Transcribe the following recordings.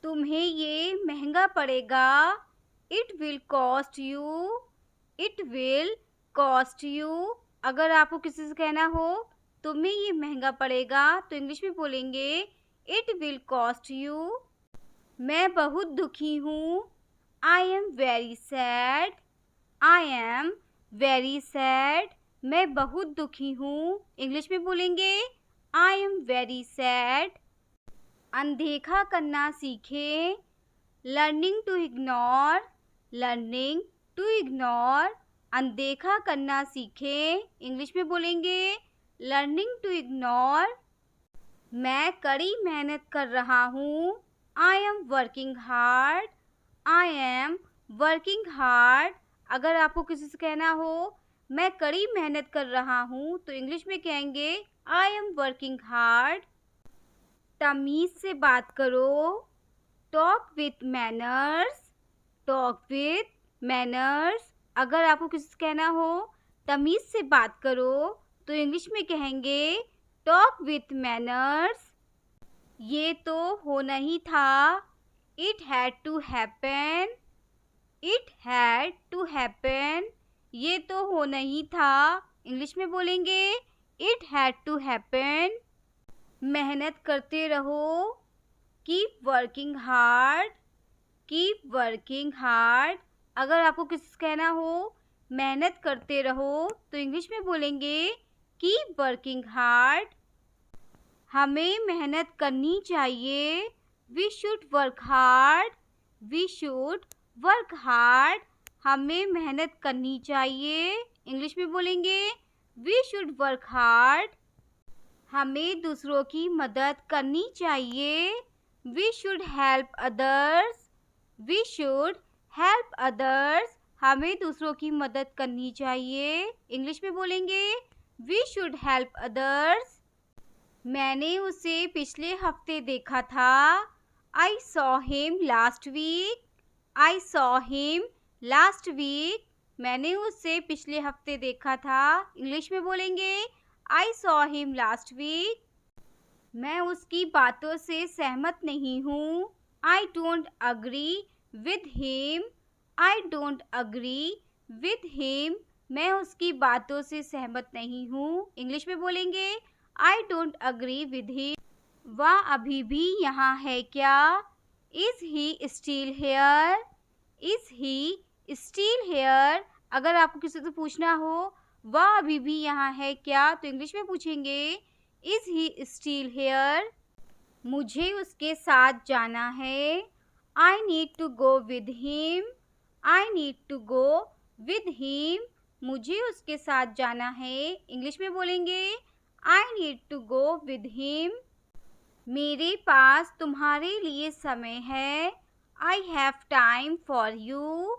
तुम्हें ये महंगा पड़ेगा। It will cost you. It will cost you. अगर आपको किसी से कहना हो तुम्हें ये महंगा पड़ेगा तो इंग्लिश में बोलेंगे इट विल कॉस्ट यू। मैं बहुत दुखी हूँ। I am very sad. I am very sad. मैं बहुत दुखी हूँ। इंग्लिश में बोलेंगे आई एम वेरी सैड। अनदेखा करना सीखें। Learning to ignore. Learning to ignore. अनदेखा करना सीखें। इंग्लिश में बोलेंगे लर्निंग टू इग्नोर। मैं कड़ी मेहनत कर रहा हूँ। I am working hard. I am working hard. अगर आपको किसी से कहना हो मैं कड़ी मेहनत कर रहा हूँ तो इंग्लिश में कहेंगे आई एम वर्किंग हार्ड। तमीज़ से बात करो। Talk with manners. Talk with manners. अगर आपको किसी से कहना हो तमीज़ से बात करो तो इंग्लिश में कहेंगे टॉक विथ मैनर्स। ये तो होना ही था। It had to happen. It had to happen. ये तो होना ही था। इंग्लिश में बोलेंगे इट हैड टू हैपन। मेहनत करते रहो। Keep working hard. Keep working hard. अगर आपको किसी से कहना हो मेहनत करते रहो तो इंग्लिश में बोलेंगे कीप वर्किंग हार्ड। हमें मेहनत करनी चाहिए। We should work hard. We should work hard. हमें मेहनत करनी चाहिए। इंग्लिश में बोलेंगे वी शुड वर्क हार्ड। हमें दूसरों की मदद करनी चाहिए। We should help others. We should help others. हमें दूसरों की मदद करनी चाहिए। इंग्लिश में बोलेंगे वी शुड हेल्प अदर्स। मैंने उसे पिछले हफ्ते देखा था। I saw him last week. I saw him last week. मैंने उसे पिछले हफ्ते देखा था। इंग्लिश में बोलेंगे I saw him last week. मैं उसकी बातों से सहमत नहीं हूँ। I don't agree with him. I don't agree with him. मैं उसकी बातों से सहमत नहीं हूँ। इंग्लिश में बोलेंगे आई डोंट अग्री विद हिम। वह अभी भी यहाँ है क्या? Is he still here? Is he still here? अगर आपको किसी से पूछना हो वह अभी भी यहाँ है क्या तो इंग्लिश में पूछेंगे इज़ ही स्टिल हेयर? मुझे उसके साथ जाना है। I need to go with him. I need to go with him. मुझे उसके साथ जाना है। इंग्लिश में बोलेंगे I need to go with him. मेरे पास तुम्हारे लिए समय है। I have time for you.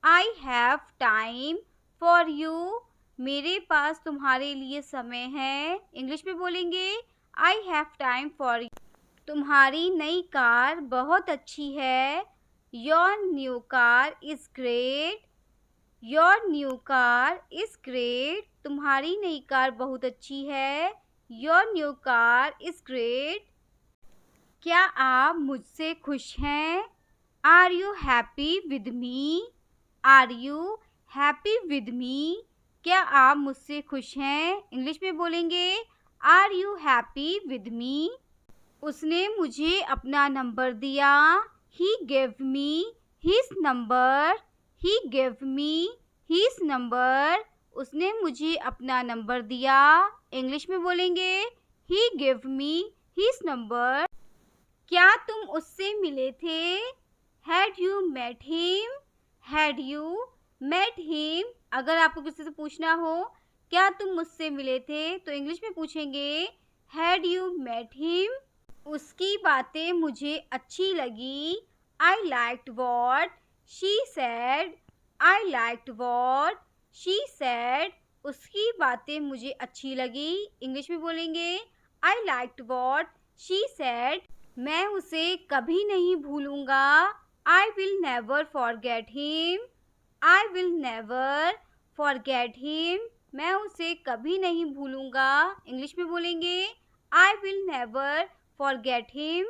I have time for you. मेरे पास तुम्हारे लिए समय है। इंग्लिश में बोलेंगे I have time for you. तुम्हारी नई कार बहुत अच्छी है। Your new car is great. Your new car is great. तुम्हारी नई कार बहुत अच्छी है। Your new car is great. क्या आप मुझसे खुश हैं? Are you happy with me? Are you happy with me? क्या आप मुझसे खुश हैं? इंग्लिश में बोलेंगे are you happy with me? उसने मुझे अपना नंबर दिया। He gave me his number. He gave me his number. उसने मुझे अपना नंबर दिया। इंग्लिश में बोलेंगे he gave me his number. क्या तुम उससे मिले थे? Had you met him? Had you met him? अगर आपको किसी से पूछना हो क्या तुम मुझसे मिले थे तो इंग्लिश में पूछेंगे हैड यू मेट हिम? उसकी बातें मुझे अच्छी लगी। I liked what she said. I liked what she said. उसकी बातें मुझे अच्छी लगी। इंग्लिश में बोलेंगे I liked what she said. मैं उसे कभी नहीं भूलूंगा। I will never forget him. I will never forget him. मैं उसे कभी नहीं भूलूंगा। इंग्लिश में बोलेंगे I will never forget him.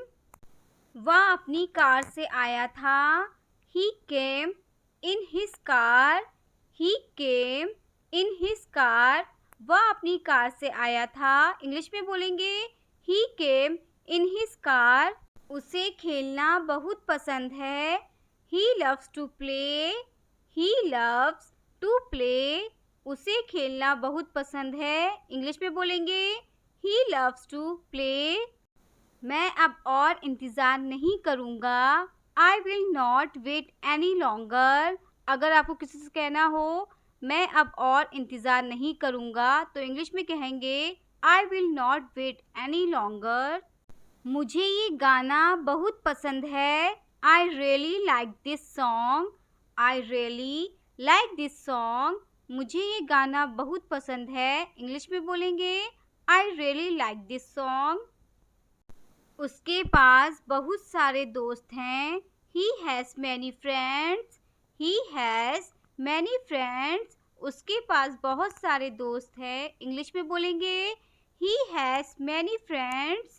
वह अपनी कार से आया था। He came in his car. He came in his car. वह अपनी कार से आया था। इंग्लिश में बोलेंगे He came in his car. उसे खेलना बहुत पसंद है। He loves to play. He loves to play. उसे खेलना बहुत पसंद है। इंग्लिश में बोलेंगे He loves to play. मैं अब और इंतज़ार नहीं करूँगा। I will not wait any longer. अगर आपको किसी से कहना हो मैं अब और इंतज़ार नहीं करूँगा तो इंग्लिश में कहेंगे I will not wait any longer. मुझे ये गाना बहुत पसंद है। I really like this song. I really like this song. मुझे ये गाना बहुत पसंद है। इंग्लिश में बोलेंगे I really like this song. उसके पास बहुत सारे दोस्त हैं। He has many friends. He has many friends. उसके पास बहुत सारे दोस्त हैं। इंग्लिश में बोलेंगे He has many friends.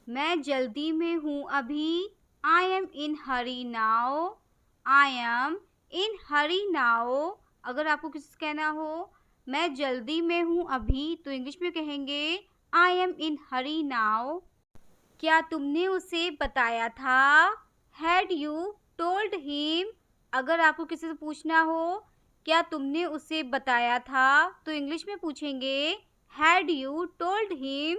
मैं जल्दी में हूँ अभी। I am in hurry now. I am in hurry now. अगर आपको किसी से कहना हो मैं जल्दी में हूँ अभी तो इंग्लिश में कहेंगे I am in hurry now. क्या तुमने उसे बताया था? Had you told him? अगर आपको किसी से पूछना हो क्या तुमने उसे बताया था तो इंग्लिश में पूछेंगे Had you told him?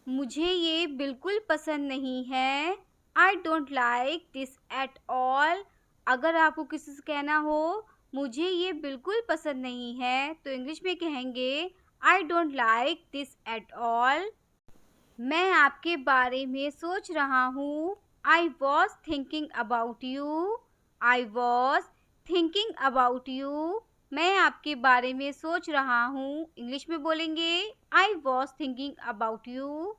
मुझे ये बिल्कुल पसंद नहीं है। I don't like this at all. अगर आपको किसी से कहना हो मुझे ये बिल्कुल पसंद नहीं है तो इंग्लिश में कहेंगे I don't like this at all. मैं आपके बारे में सोच रहा हूँ। I was thinking about you. I was thinking about you. मैं आपके बारे में सोच रहा हूँ। इंग्लिश में बोलेंगे I was thinking about you.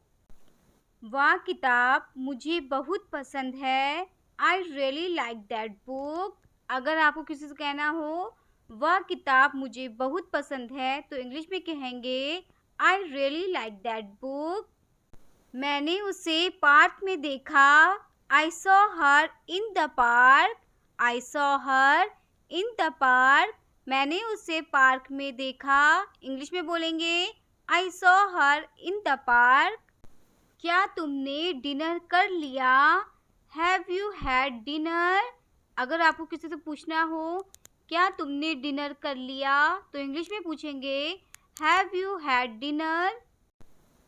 वह किताब मुझे बहुत पसंद है। I really like that book. अगर आपको किसी से कहना हो वह किताब मुझे बहुत पसंद है तो इंग्लिश में कहेंगे I really like that book. मैंने उसे पार्क में देखा। I saw her in the park. I saw her in the park. मैंने उसे पार्क में देखा। इंग्लिश में बोलेंगे I saw her in the park. क्या तुमने डिनर कर लिया? Have you had dinner? अगर आपको किसी से पूछना हो क्या तुमने डिनर कर लिया तो इंग्लिश में पूछेंगे Have you had dinner?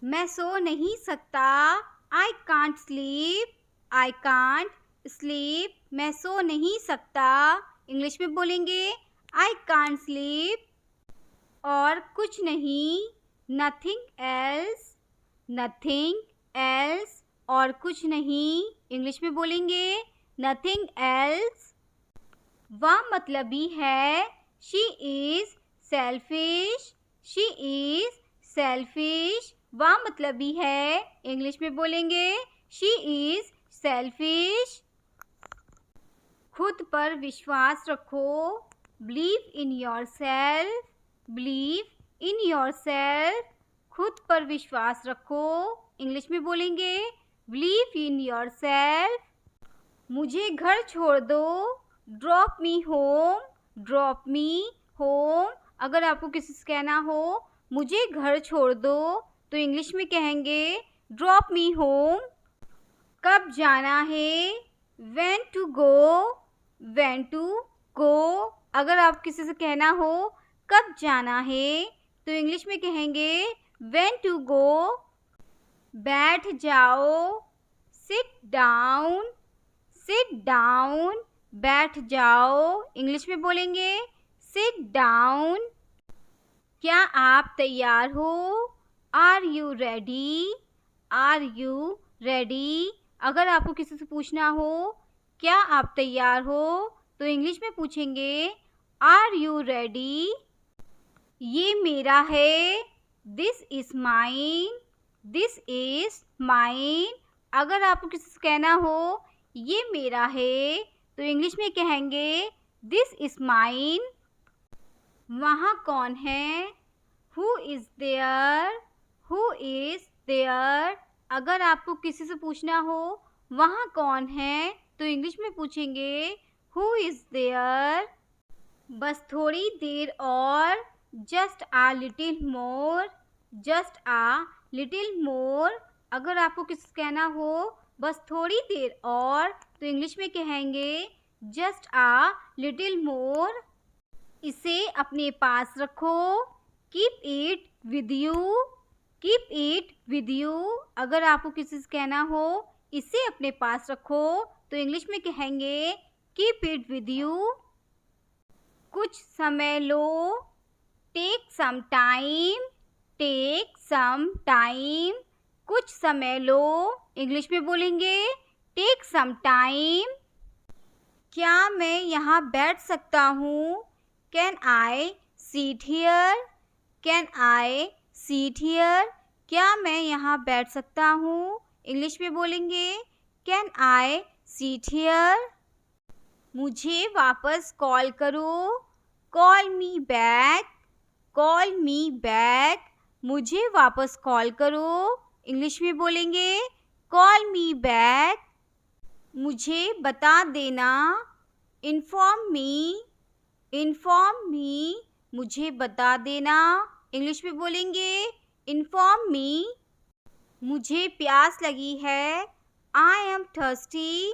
मैं सो नहीं सकता। I can't sleep. I can't sleep. मैं सो नहीं सकता। इंग्लिश में बोलेंगे I can't sleep. और कुछ नहीं। Nothing else. Nothing else. और कुछ नहीं। इंग्लिश में बोलेंगे Nothing else. वह मतलबी है। She is selfish. She is selfish. वह मतलबी है। इंग्लिश में बोलेंगे She is selfish. खुद पर विश्वास रखो। Believe in yourself. Believe in yourself. खुद पर विश्वास रखो। इंग्लिश में बोलेंगे Believe in yourself. मुझे घर छोड़ दो। Drop me home. Drop me home. अगर आपको किसी से कहना हो मुझे घर छोड़ दो तो इंग्लिश में कहेंगे Drop me home. कब जाना है? When to go. When to go. अगर आप किसी से कहना हो कब जाना है तो इंग्लिश में कहेंगे When to go. बैठ जाओ। Sit down. Sit down. बैठ जाओ। इंग्लिश में बोलेंगे Sit down. क्या आप तैयार हो? Are you ready? Are you ready? अगर आपको किसी से पूछना हो क्या आप तैयार हो तो इंग्लिश में पूछेंगे Are you ready? ये मेरा है। This is mine. This is mine. अगर आपको किसी से कहना हो ये मेरा है तो इंग्लिश में कहेंगे This is mine. वहाँ कौन है? Who is there? Who is there? अगर आपको किसी से पूछना हो वहाँ कौन है? तो इंग्लिश में पूछेंगे हु इज़ देयर। बस थोड़ी देर और, जस्ट आ लिटिल मोर, जस्ट आ लिटिल मोर। अगर आपको किस कहना हो बस थोड़ी देर और, तो इंग्लिश में कहेंगे जस्ट आ लिटिल मोर। इसे अपने पास रखो, keep it with you, keep it with you. अगर आपको किसी से कहना हो इसे अपने पास रखो, तो इंग्लिश में कहेंगे कीप इट विद यू। कुछ समय लो, take some time, take some time. कुछ समय लो, इंग्लिश में बोलेंगे टेक सम टाइम। क्या मैं यहाँ बैठ सकता हूँ? Can I seat here, can I seat here. क्या मैं यहाँ बैठ सकता हूँ? इंग्लिश में बोलेंगे कैन आई सीट हियर। मुझे वापस कॉल करो, call me back, call me back. मुझे वापस कॉल करो, इंग्लिश में बोलेंगे कॉल मी बैक। मुझे बता देना, इन्फॉर्म मी, इन्फॉर्म मी। मुझे बता देना, इंग्लिश में बोलेंगे इन्फॉर्म मी। मुझे प्यास लगी है, I am thirsty,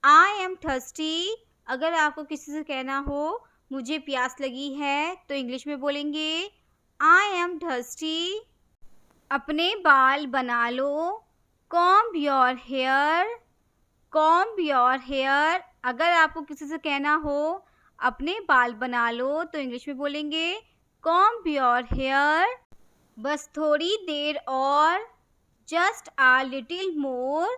I am thirsty. अगर आपको किसी से कहना हो मुझे प्यास लगी है, तो इंग्लिश में बोलेंगे आई एम थर्स्टी। अपने बाल बना लो, comb your hair, comb your hair. अगर आपको किसी से कहना हो अपने बाल बना लो, तो इंग्लिश में बोलेंगे कॉम्ब योर हेयर। बस थोड़ी देर और, जस्ट आ लिटिल मोर,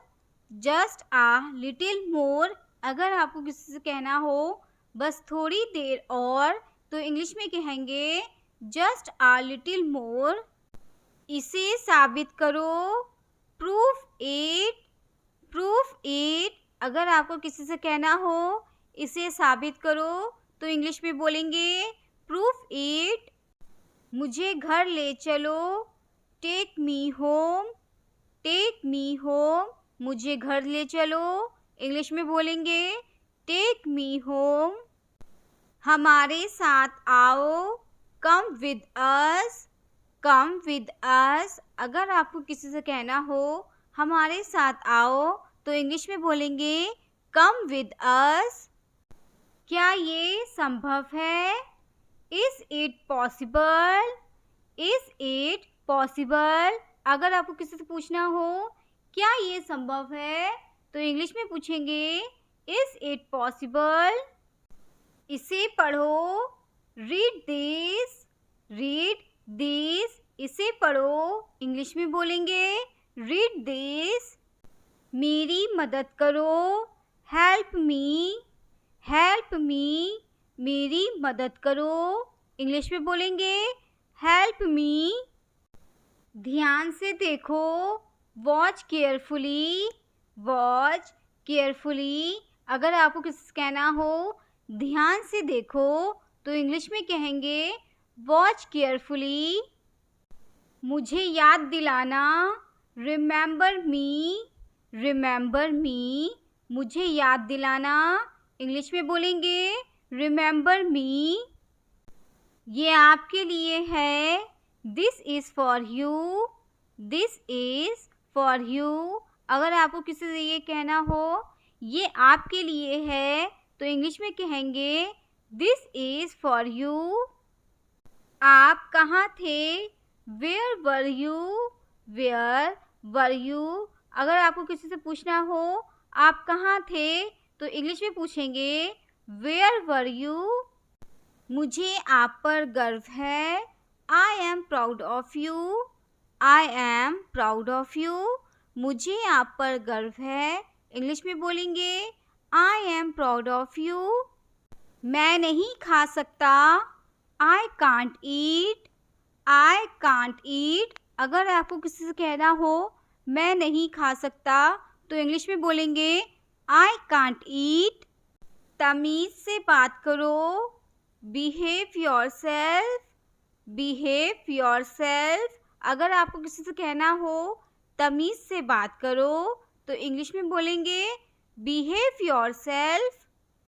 जस्ट आ लिटिल मोर। अगर आपको किसी से कहना हो बस थोड़ी देर और, तो इंग्लिश में कहेंगे जस्ट आ लिटिल मोर। इसे साबित करो, प्रूफ इट, प्रूफ इट। अगर आपको किसी से कहना हो इसे साबित करो, तो इंग्लिश में बोलेंगे प्रूफ इट। मुझे घर ले चलो, take me home, take me home. मुझे घर ले चलो, इंग्लिश में बोलेंगे टेक मी होम। हमारे साथ आओ, come with us, come with us. अगर आपको किसी से कहना हो हमारे साथ आओ, तो इंग्लिश में बोलेंगे कम विद अस। क्या ये संभव है? Is it possible, is it possible. अगर आपको किसी से पूछना हो क्या ये संभव है, तो इंग्लिश में पूछेंगे इज इट पॉसिबल। इसे पढ़ो, रीड दिस, रीड दिस। इसे पढ़ो, इंग्लिश में बोलेंगे रीड दिस। मेरी मदद करो, हेल्प मी, हेल्प मी। मेरी मदद करो, इंग्लिश में बोलेंगे हेल्प मी। ध्यान से देखो, वॉच केयरफुली, वॉच केयरफुली। अगर आपको किसी से कहना हो ध्यान से देखो, तो इंग्लिश में कहेंगे वॉच केयरफुली। मुझे याद दिलाना, रिमेंबर मी, रिमेंबर मी। मुझे याद दिलाना, इंग्लिश में बोलेंगे रिमेंबर मी। ये आपके लिए है, this is for you, this is for you. अगर आपको किसी से ये कहना हो ये आपके लिए है, तो इंग्लिश में कहेंगे दिस इज़ फॉर यू। आप कहाँ थे? Where were you, where were you. अगर आपको किसी से पूछना हो आप कहाँ थे, तो इंग्लिश में पूछेंगे वेयर वर यू। मुझे आप पर गर्व है, I am proud of you, I am proud of you. मुझे आप पर गर्व है, इंग्लिश में बोलेंगे I am proud of you. मैं नहीं खा सकता, I can't eat, I can't eat. अगर आपको किसी से कहना हो मैं नहीं खा सकता, तो इंग्लिश में बोलेंगे आई कांट ईट। तमीज़ से बात करो, बिहेव योरसेल्फ, बिहेव योरसेल्फ। अगर आपको किसी से कहना हो तमीज़ से बात करो, तो इंग्लिश में बोलेंगे बिहेव योर सेल्फ